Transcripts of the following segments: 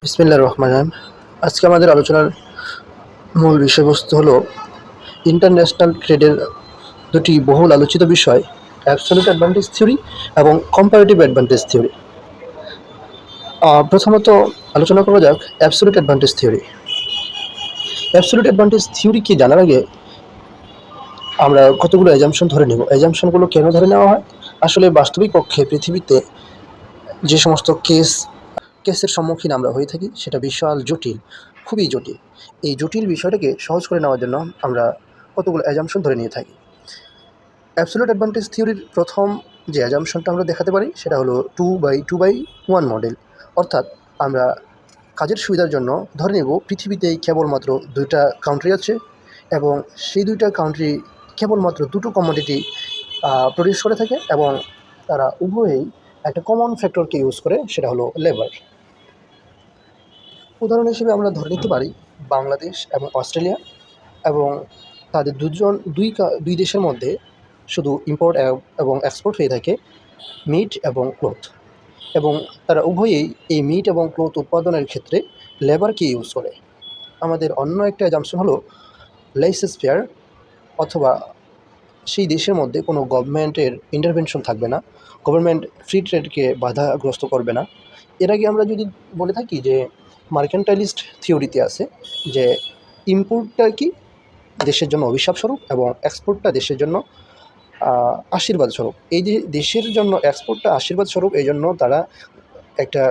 বিসমিল্লাহির রহমানির রহিম। আজকে আমাদের আলোচনার মূল বিষয়বস্তু হলো ইন্টারন্যাশনাল ট্রেডের দুটি বহুল আলোচিত বিষয় অ্যাবসলিউট অ্যাডভান্টেজ থিওরি এবং কম্পারেটিভ অ্যাডভান্টেজ থিওরি। প্রথমত আলোচনা করা যাক absolute advantage theory. Absolute advantage theory কি জানার আগে আমরা কতগুলো অ্যাজাম্পশন ধরে নেব। অ্যাজাম্পশনগুলো কেন ধরে নেওয়া হয়? আসলে বাস্তবিক পক্ষে পৃথিবীতে যে সমস্ত কেসের সম্মুখীন আমরা হয়ে থাকি সেটা বিশাল জটিল, খুবই জটিল। এই জটিল বিষয়টাকে সহজ করে নেওয়ার জন্য আমরা কতগুলো অ্যাজাম্পশন ধরে নিয়ে থাকি। অ্যাবসলিউট অ্যাডভান্টেজ থিওরির প্রথম যে অ্যাজাম্পশনটা আমরা দেখাতে পারি সেটা হলো 2/2/1 মডেল। অর্থাৎ আমরা কাজের সুবিধার জন্য ধরে নেব পৃথিবীতেই কেবলমাত্র দুইটা কান্ট্রি আছে এবং সেই দুইটা কান্ট্রি কেবলমাত্র দুটো কমোডিটি প্রডিউস করে থাকে এবং তারা উভয়েই একটা কমন ফ্যাক্টরকে ইউজ করে, সেটা হলো লেবার। উদাহরণ হিসেবে আমরা ধরে নিতে পারি বাংলাদেশ এবং অস্ট্রেলিয়া, এবং তাদের দুই দেশের মধ্যে শুধু ইম্পোর্ট এবং এক্সপোর্ট হয়ে থাকে মিট এবং ক্লথ, এবং তারা উভয়েই এই মিট এবং ক্লথ উৎপাদনের ক্ষেত্রে লেবারকে ইউজ করে। আমাদের অন্য একটা অ্যাজাম্পশন হলো লেইসেস ফেয়ার, অথবা সেই দেশের মধ্যে কোনো গভর্নমেন্টের ইন্টারভেনশন থাকবে না, গভর্নমেন্ট ফ্রি ট্রেডকে বাধাগ্রস্ত করবে না। এর আগে আমরা যদি বলে থাকি যে মার্কেন্টাইলিস্ট থিওরিতে আছে যে ইম্পোর্টটা কি দেশের জন্য অভিশাপ স্বরূপ এবং এক্সপোর্টটা দেশের জন্য আশীর্বাদ স্বরূপ। এই যে দেশের জন্য এক্সপোর্টটা আশীর্বাদ স্বরূপ, এই জন্য তারা একটা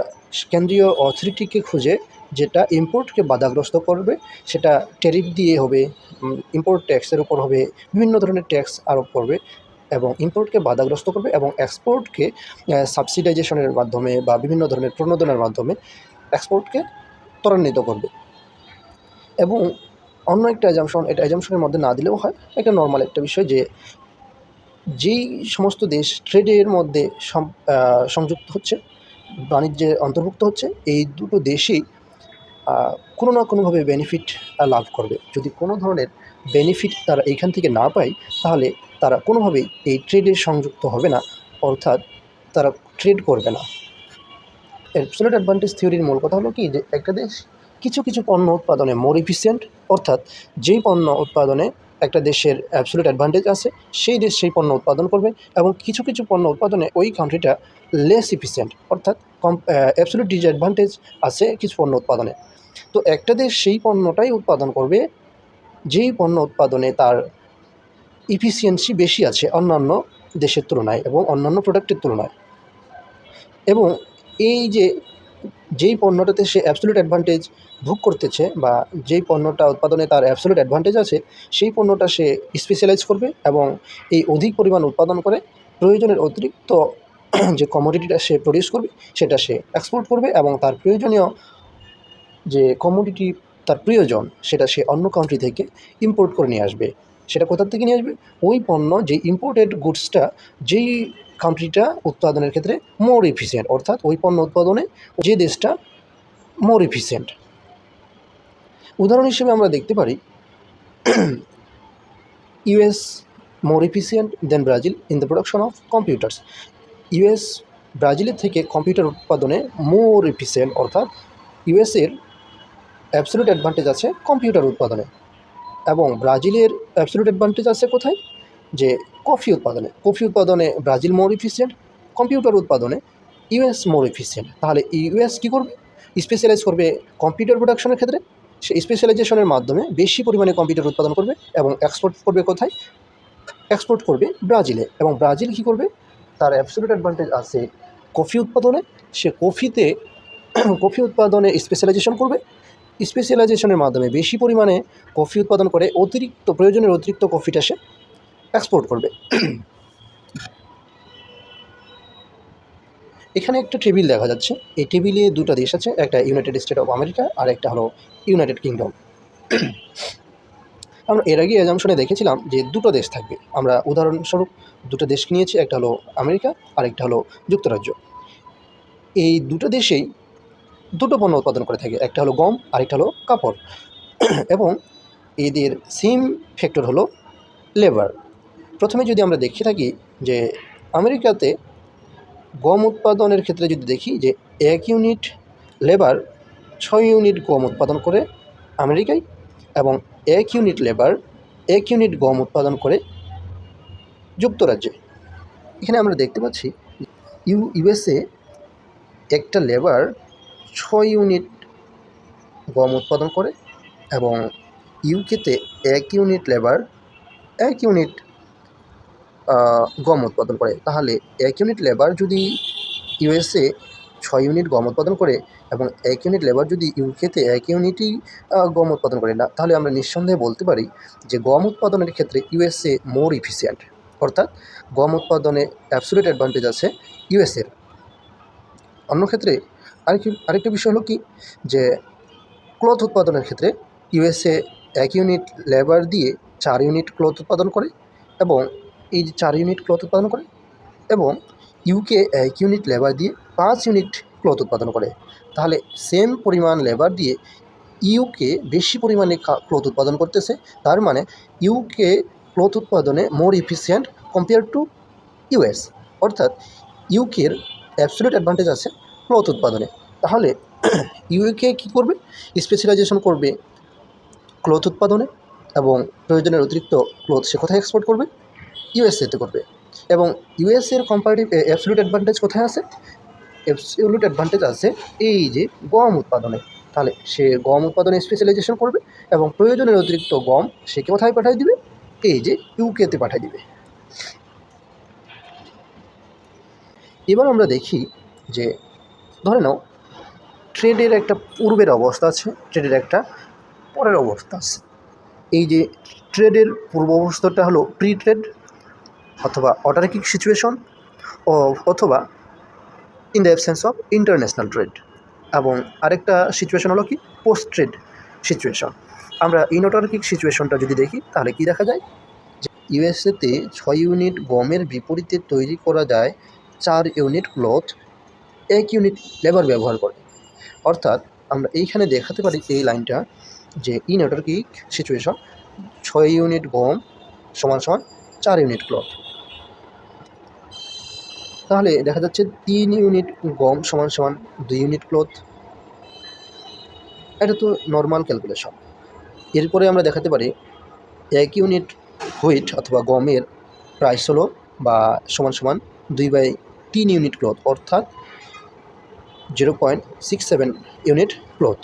কেন্দ্রীয় অথরিটিকে খুঁজে যেটা ইম্পোর্টকে বাধাগ্রস্ত করবে। সেটা ট্যারিফ দিয়ে হবে, ইম্পোর্ট ট্যাক্সের উপর হবে, বিভিন্ন ধরনের ট্যাক্স আরোপ করবে এবং ইম্পোর্টকে বাধাগ্রস্ত করবে এবং এক্সপোর্টকে সাবসিডাইজেশনের মাধ্যমে বা বিভিন্ন ধরনের প্রণোদনার মাধ্যমে এক্সপোর্টকে ত্বরান্বিত করবে। এবং অন্য একটা অ্যাজাম্পশন, এটা অ্যাজাম্পশনের মধ্যে না দিলেও হয়, একটা নর্মাল একটা বিষয়, যে যেই সমস্ত দেশ ট্রেডের মধ্যে সংযুক্ত হচ্ছে, বাণিজ্যে অন্তর্ভুক্ত হচ্ছে, এই দুটো দেশেই কোনো না কোনোভাবে বেনিফিট লাভ করবে। যদি কোনো ধরনের বেনিফিট তারা এইখান থেকে না পায়, তাহলে তারা কোনোভাবেই এই ট্রেডে সংযুক্ত হবে না, অর্থাৎ তারা ট্রেড করবে না। অ্যাবসলিউট অ্যাডভান্টেজ থিওরির মূল কথা হলো কি, যে একটা দেশ কিছু কিছু পণ্য উৎপাদনে মোর এফিসিয়েন্ট, অর্থাৎ যেই পণ্য উৎপাদনে একটা দেশের অ্যাবসলিউট অ্যাডভান্টেজ আছে সেই দেশ সেই পণ্য উৎপাদন করবে, এবং কিছু কিছু পণ্য উৎপাদনে ওই কান্ট্রিটা লেস এফিসিয়েন্ট, অর্থাৎ অ্যাবসলিউট ডিসঅ্যাডভান্টেজ আছে কিছু পণ্য উৎপাদনে। তো একটা দেশ সেই পণ্যটাই উৎপাদন করবে যেই পণ্য উৎপাদনে তার ইফিসিয়েন্সি বেশি আছে অন্যান্য দেশের তুলনায় এবং অন্যান্য প্রোডাক্টের তুলনায়। এবং এই যে যেই পণ্যটাতে সে অ্যাবসলিউট অ্যাডভান্টেজ ভোগ করতেছে বা যেই পণ্যটা উৎপাদনে তার অ্যাবসলিউট অ্যাডভান্টেজ আছে, সেই পণ্যটা সে স্পেশালাইজ করবে এবং এই অধিক পরিমাণ উৎপাদন করে প্রয়োজনের অতিরিক্ত যে কমোডিটিটা সে প্রডিউস করবে সেটা সে এক্সপোর্ট করবে, এবং তার প্রয়োজনীয় যে কমোডিটি তার প্রয়োজন সেটা সে অন্য কান্ট্রি থেকে ইম্পোর্ট করে নিয়ে আসবে। সেটা কোথা থেকে নিয়ে আসবে? ওই পণ্য, যে ইম্পোর্টেড গুডসটা যেই কান্ট্রিটা উৎপাদনের ক্ষেত্রে মোর এফিসিয়েন্ট, অর্থাৎ ওই পণ্য উৎপাদনে যে দেশটা মোর এফিসিয়েন্ট। উদাহরণ হিসেবে আমরা দেখতে পারি US more efficient than Brazil in the production of computers. US ব্রাজিলের থেকে কম্পিউটার উৎপাদনে মোর এফিসিয়েন্ট, অর্থাৎ ইউএসের অ্যাবসলিউট অ্যাডভান্টেজ আছে কম্পিউটার উৎপাদনে, এবং ব্রাজিলের অ্যাবসলিউট অ্যাডভান্টেজ আছে কোথায়? যে কফি উৎপাদনে। কফি উৎপাদনে ব্রাজিল মোর এফিসিয়েন্ট, কম্পিউটার উৎপাদনে ইউএস মোর এফিসিয়েন্ট। তাহলে ইউএস কী করবে? স্পেশালাইজ করবে কম্পিউটার প্রোডাকশনের ক্ষেত্রে, সে স্পেশালাইজেশনের মাধ্যমে বেশি পরিমাণে কম্পিউটার উৎপাদন করবে এবং এক্সপোর্ট করবে কোথায়? এক্সপোর্ট করবে ব্রাজিলে। এবং ব্রাজিল কী করবে? তার অ্যাবসলিউট অ্যাডভান্টেজ আছে কফি উৎপাদনে, সে কফি উৎপাদনে স্পেশালাইজেশন করবে, স্পেশালাইজেশনের মাধ্যমে বেশি পরিমাণে কফি উৎপাদন করে প্রয়োজনের অতিরিক্ত কফিটা সে এক্সপোর্ট করবে। এখানে একটা টেবিল দেখা যাচ্ছে, এই টেবিলে দুটো দেশ আছে, একটা ইউনাইটেড স্টেট অফ আমেরিকা আর একটা হলো ইউনাইটেড কিংডম। আমরা এর আগে অ্যাজাম্পশনে দেখেছিলাম যে দুটো দেশ থাকবে। আমরা উদাহরণস্বরূপ দুটো দেশকে নিয়েছি, একটা হলো আমেরিকা আর একটা হলো যুক্তরাজ্য। এই দুটো দেশেই দুটো পণ্য উৎপাদন করে থাকে, একটা হলো গম আর একটা হলো কাপড়। এবং এদের সেম ফ্যাক্টর হলো লেবার। প্রথমে যদি আমরা দেখে থাকি যে আমেরিকাতে গম উৎপাদনের ক্ষেত্রে যদি দেখি যে 1 ইউনিট লেবার 6 ইউনিট গম উৎপাদন করে আমেরিকায় এবং 1 ইউনিট লেবার 1 ইউনিট গম উৎপাদন করে যুক্তরাজ্যে। এখানে আমরা দেখতে পাচ্ছি ইউএসএ একটা লেবার 6 ইউনিট গম উৎপাদন করে এবং ইউকেতে 1 ইউনিট লেবার 1 ইউনিট গম উৎপাদন করে। তাহলে 1 ইউনিট লেবার যদি ইউএসএ 6 ইউনিট গম উৎপাদন করে এবং 1 ইউনিট লেবার যদি ইউকেতে 1 ইউনিটই গম উৎপাদন করে না, তাহলে আমরা নিঃসন্দেহে বলতে পারি যে গম উৎপাদনের ক্ষেত্রে ইউএসএ মোর ইফিসিয়েন্ট, অর্থাৎ গম উৎপাদনে অ্যাবসোলিউট অ্যাডভান্টেজ আছে ইউএসএর। অন্য ক্ষেত্রে আরেকটা বিষয় হলো কি, যে ক্লথ উৎপাদনের ক্ষেত্রে ইউএসএ 1 ইউনিট লেবার দিয়ে 4 ইউনিট ক্লথ উৎপাদন করে এবং এই যে 4 ইউনিট ক্লথ উৎপাদন করে, এবং ইউকে 1 ইউনিট লেবার দিয়ে 5 ইউনিট ক্লথ উৎপাদন করে। তাহলে সেম পরিমাণ লেবার দিয়ে ইউকে বেশি পরিমাণে ক্লথ উৎপাদন করতেছে, তার মানে ইউকে ক্লথ উৎপাদনে মোর ইফিসিয়েন্ট কম্পেয়ার টু ইউএস, অর্থাৎ ইউকের অ্যাবসোলিউট অ্যাডভান্টেজ আছে ক্লথ উৎপাদনে। তাহলে ইউকে কী করবে, স্পেশালাইজেশন করবে ক্লথ উৎপাদনে এবং প্রয়োজনের অতিরিক্ত ক্লথ সে কোথায় এক্সপোর্ট করবে, ইউএসএতে করবে। এবং ইউএসএর কম্পারেটিভ অ্যাবসোলিউট অ্যাডভান্টেজ কোথায় আছে, অ্যাবসোলিউট অ্যাডভান্টেজ আছে এই যে গম উৎপাদনে। তাহলে সে গম উৎপাদনে স্পেশালাইজেশন করবে এবং প্রয়োজনের অতিরিক্ত গম সে কোথায় পাঠিয়ে দিবে, এই যে ইউকেতে পাঠিয়ে দিবে। এবার আমরা দেখি যে ধরে নাও ট্রেডের একটা পূর্বের অবস্থা আছে, ট্রেডের একটা পরের অবস্থা আছে। এই যে ট্রেডের পূর্ব অবস্থাটা হলো প্রি ট্রেড অথবা অটার্কিক সিচুয়েশন অথবা in the absence of international trade, এবং আরেকটা সিচুয়েশন হলো কি পোস্ট ট্রেড সিচুয়েশন। আমরা ইন অটার্কিক সিচুয়েশনটা যদি দেখি তাহলে কি দেখা যায়, যে ইউএসএতে 6 ইউনিট গমের বিপরীতে তৈরি করা যায় 4 ইউনিট ক্লথ 1 ইউনিট লেবার ব্যবহার করে। অর্থাৎ আমরা এইখানে দেখাতে পারি এই লাইনটা যে ইন অটার্কিক সিচুয়েশন 6 ইউনিট গম সমান সমান 4 ইউনিট ক্লথ। তাহলে দেখা যাচ্ছে 3 ইউনিট গম সমান সমান 2 ইউনিট ক্লথ। এটা তো নর্মাল ক্যালকুলেশন। এরপরে আমরা দেখাতে পারি 1 ইউনিট হুইট অথবা গমের প্রাইস হলো বা সমান সমান 2/3 ইউনিট ক্লথ, অর্থাৎ 0.67 ইউনিট ক্লথ।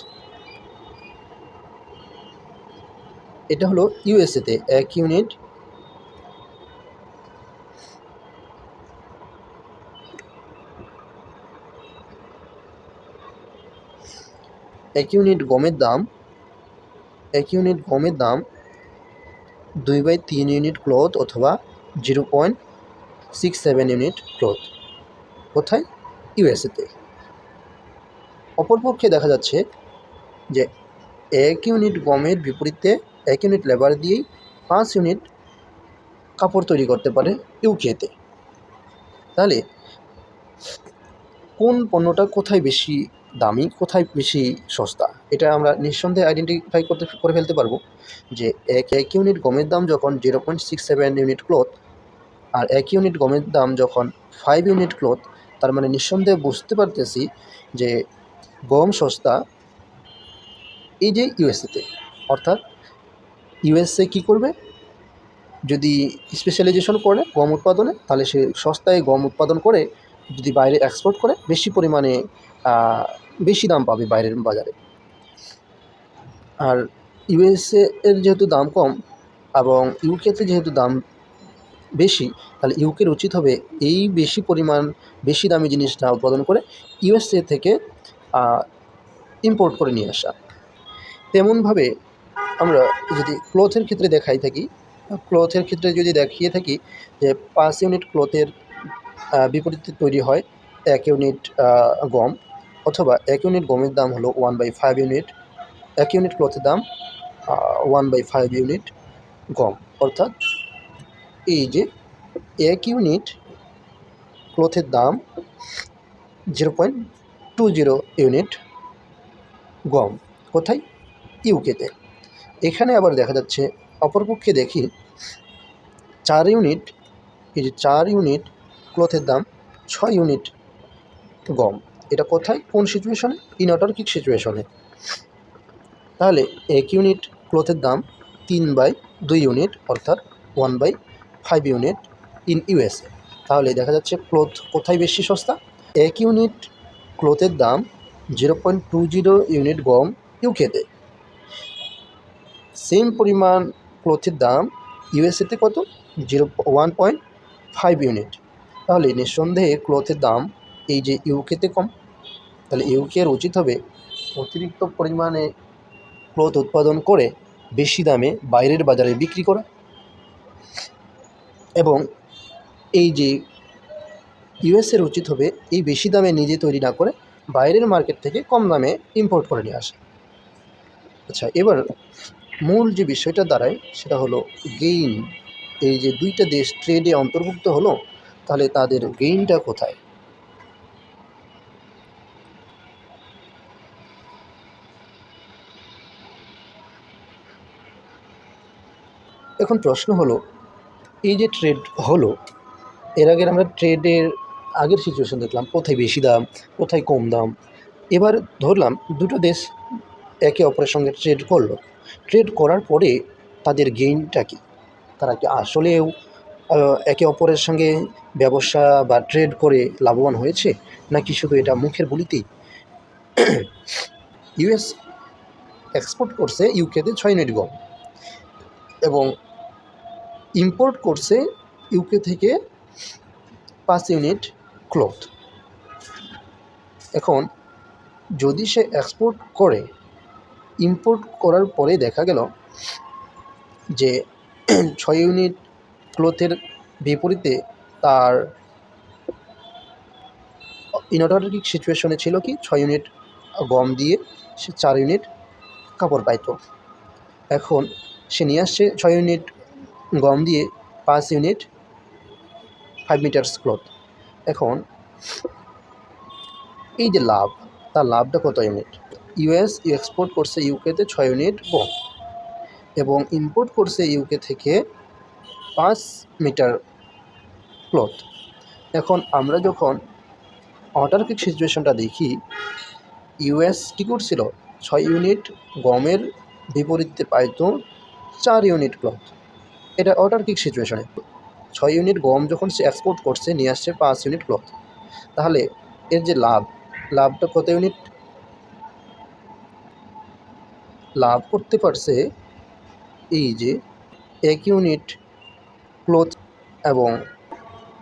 এটা হলো ইউএসএতে 1 ইউনিট গমের দাম 2/3 ইউনিট ক্লথ অথবা 0.67 ইউনিট ক্লথ। কোথায়, ইউএসএতে। অপরপক্ষে দেখা যাচ্ছে যে 1 ইউনিট গমের বিপরীতে 1 ইউনিট লেবার দিয়েই 5 ইউনিট কাপড় তৈরি করতে পারে ইউকেতে। তাহলে কোন পণ্যটা কোথায় বেশি দামি, কোথায় বেশি সস্তা, এটা আমরা নিঃসন্দেহে আইডেন্টিফাই করে ফেলতে পারবো। যে 1 ইউনিট গমের দাম যখন 0.67 ইউনিট ক্লথ আর 1 ইউনিট গমের দাম যখন 5 ইউনিট ক্লথ, তার মানে নিঃসন্দেহে বুঝতে পারতেছি যে গম সস্তা এই যে ইউএসএতে। অর্থাৎ ইউএসএ কী করবে, যদি স্পেশালাইজেশন করে গম উৎপাদনে, তাহলে সে সস্তায় গম উৎপাদন করে যদি বাইরে এক্সপোর্ট করে বেশি পরিমাণে বেশি দাম পাবে বাইরের বাজারে। আর ইউএসএ এর যেহেতু দাম কম এবং ইউকেতে যেহেতু দাম বেশি, তাহলে ইউকের উচিত হবে এই বেশি দামি জিনিসটা উৎপাদন করে ইউএসএ থেকে ইম্পোর্ট করে নিয়ে আসা। তেমনভাবে আমরা যদি ক্লথের ক্ষেত্রে দেখিয়ে থাকি যে 5 ইউনিট ক্লথের বিপরীতে তৈরি হয় 1 ইউনিট গম, অথবা 1 ইউনিট গমের দাম হলো 1/5 ইউনিট, 1 ইউনিট ক্লথের দাম 1/5 ইউনিট গম। অর্থাৎ এই যে 1 ইউনিট ক্লথের দাম 0.20 ইউনিট গম। কোথায়, ইউকেতে। এখানে আবার দেখা যাচ্ছে অপরপক্ষে দেখি 4 ইউনিট ক্লথের দাম 6 ইউনিট গম। এটা কোথায়, কোন সিচুয়েশনে? ইনঅটোরিক সিচুয়েশনে। তাহলে 1 ইউনিট ক্লথের দাম 3/2 ইউনিট, অর্থাৎ 1/5 ইউনিট ইন ইউএসএ। তাহলে দেখা যাচ্ছে ক্লথ কোথায় বেশি সস্তা? 1 ইউনিট ক্লথের দাম 0.20 ইউনিট গম ইউকেতে। সেম পরিমাণ ক্লথের দাম ইউএসএতে কত? 1.5 ইউনিট। তাহলে নিঃসন্দেহে ক্লথের দাম এই যে ইউকেতে কম। তাহলে ইউকের উচিত হবে অতিরিক্ত পরিমাণে ক্লথ উৎপাদন করে বেশি দামে বাইরের বাজারে বিক্রি করা, এবং এই যে ইউএসের উচিত হবে এই বেশি দামে নিজে তৈরি না করে বাইরের মার্কেট থেকে কম দামে ইম্পোর্ট করে নিয়ে আসা। আচ্ছা, এবার মূল যে বিষয়টা দাঁড়ায় সেটা হলো গেইন। এই যে দুইটা দেশ ট্রেডে অন্তর্ভুক্ত হলো, তাহলে তাদের গেইনটা কোথায়? এখন প্রশ্ন হলো, এই যে ট্রেড হলো, এর আগের আমরা ট্রেডের আগের সিচুয়েশন দেখলাম কোথায় বেশি দাম, কোথায় কম দাম। এবার ধরলাম দুটো দেশ একে অপরের সঙ্গে ট্রেড করলো। ট্রেড করার পরে তাদের গেইনটা কী? তারা কি আসলেও একে অপরের সঙ্গে ব্যবসা বা ট্রেড করে লাভবান হয়েছে, নাকি শুধু এটা মুখের বলিতেই? ইউএস এক্সপোর্ট করছে ইউকেতে 6 ইউনিট গম এবং ইম্পোর্ট করছে ইউকে থেকে 5 ইউনিট ক্লথ। এখন যদি সে এক্সপোর্ট করে, ইম্পোর্ট করার পরে দেখা গেল যে 6 ইউনিট ক্লথের বিপরীতে তার ইনঅটোরিক সিচুয়েশনে ছিল কি 6 ইউনিট গম দিয়ে সে 4 ইউনিট কাপড় পাইতো। এখন সে নিয়ে আসছে 6 ইউনিট গম দিয়ে 5 ইউনিট 5 মিটার্স ক্লথ। এখন এই যে লাভ, তার লাভটা কত ইউনিট? ইউএস এক্সপোর্ট করছে ইউকেতে 6 ইউনিট গম এবং ইম্পোর্ট করছে ইউকে থেকে 5 মিটার ক্লথ। এখন আমরা যখন অটোরিক সিচুয়েশনটা দেখি, ইউএস কী করছিল? 6 ইউনিট গমের বিপরীতে পাইতো 4 ইউনিট ক্লথ। এটা অটোরিক সিচুয়েশনে 6 ইউনিট গম যখন সে এক্সপোর্ট করছে, নিয়ে আসছে 5 ইউনিট ক্লথ। তাহলে এর যে লাভটা কত ইউনিট? লাভ করতে পারছে এই যে 1 ইউনিট ক্লথ এবং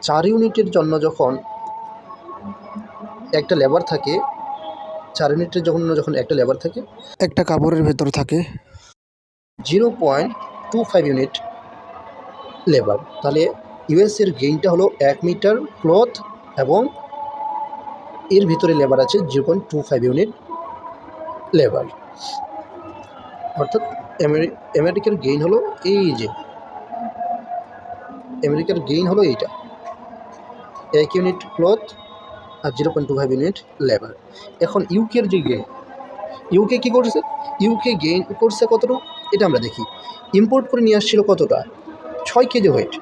4 ইউনিটের জন্য যখন একটা লেবার থাকে, 4 ইউনিটের যখন একটা লেবার থাকে, একটা কাপড়ের ভেতর থাকে 0.25 ইউনিট লেবার। তাহলে ইউএসের গেইনটা হলো 1 মিটার ক্লথ এবং এর ভিতরে লেবার আছে 0.25 ইউনিট লেবার। অর্থাৎ আমেরিকার গেইন হলো এই যে, আমেরিকার গেইন হলো এইটা 1 ইউনিট ক্লথ আর 0.25 ইউনিট লেবার। এখন ইউকের যে গেইন, ইউকে কী করছে? ইউকে গেইন করছে কতটুকু এটা আমরা দেখি। ইম্পোর্ট করে নিয়ে আসছিল কতটা? 6 কেজি ওয়েট,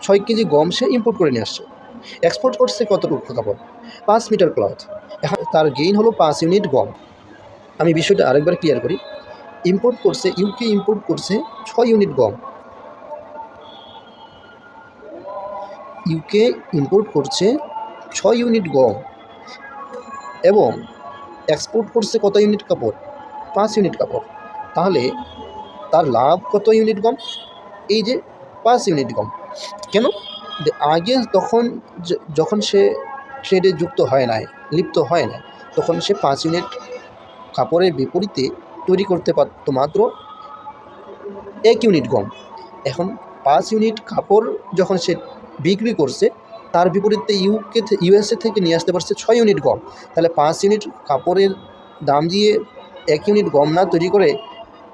6 কেজি গম সে ইম্পোর্ট করে নিয়ে আসছে। এক্সপোর্ট করছে কতটুকু কাপড়? 5 মিটার ক্লথ। এখন তার গেইন হলো 5 ইউনিট গম। আমি বিষয়টা আরেকবার ক্লিয়ার করি। ইম্পোর্ট করছে, ইউকে ইম্পোর্ট করছে 6 ইউনিট গম, ইউকে ইম্পোর্ট করছে 6 ইউনিট গম এবং এক্সপোর্ট করছে কত ইউনিট কাপড়? 5 ইউনিট কাপড়। তাহলে তার লাভ কত ইউনিট গম? এই যে 5 ইউনিট গম। কেন? আগে যখন সে ট্রেডে যুক্ত হয় নাই, লিপ্ত হয় নাই, তখন সে 5 ইউনিট কাপড়ের বিপরীতে তৈরি করতে পারত মাত্র 1 ইউনিট গম। এখন 5 ইউনিট কাপড় যখন সে বিক্রি করছে, তার বিপরীতে ইউএসএ থেকে নিয়ে আসতে পারছে 6 ইউনিট গম। তাহলে 5 ইউনিট কাপড়ের দাম দিয়ে 1 ইউনিট গম না তৈরি করে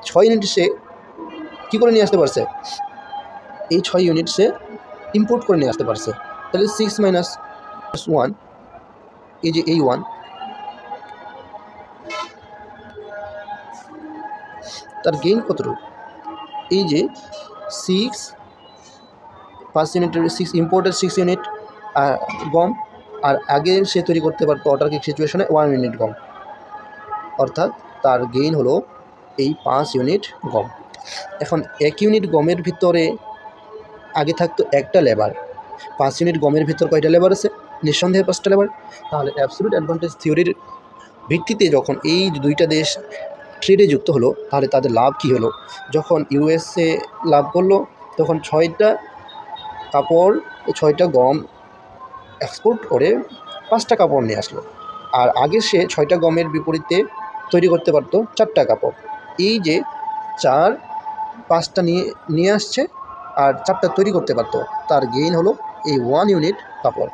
6 ইউনিট সে কী করে নিয়ে আসতে পারছে? এই 6 ইউনিট সে ইম্পোর্ট করে নিয়ে আসতে পারছে। তাহলে 6 মাইনাস 1, এই যে এই 1, তার গেইন কতটুকু? এই যে 6, 5 ইউনিটের 6 ইম্পোর্টের 6 ইউনিট গম আর আগে সে তৈরি করতে পারতো অটার্কিক সিচুয়েশনে 1 ইউনিট গম, অর্থাৎ তার গেইন হলো এই 5 ইউনিট গম। এখন 1 ইউনিট গমের ভিতরে আগে থাকতো একটা লেবার, 5 ইউনিট গমের ভিতর কয়টা লেবার আছে? নিঃসন্দেহে 5টা লেবার। তাহলে অ্যাবসলিউট অ্যাডভান্টেজ থিওরির ভিত্তিতে যখন এই দুইটা দেশ ট্রেডে যুক্ত হলো, তাহলে তাদের লাভ কী হলো? যখন ইউএসএ লাভ করলো, তখন 6টা কাপড়, 6টা গম এক্সপোর্ট করে 5টা কাপড় নিয়ে আসলো। আর আগে সে 6টা গমের বিপরীতে তৈরি করতে পারতো 4টা কাপড়। এই যে 4, 5টা নিয়ে আসছে আর 4টা তৈরি করতে পারতো, তার গেইন হলো এই 1 ইউনিট কাপড়।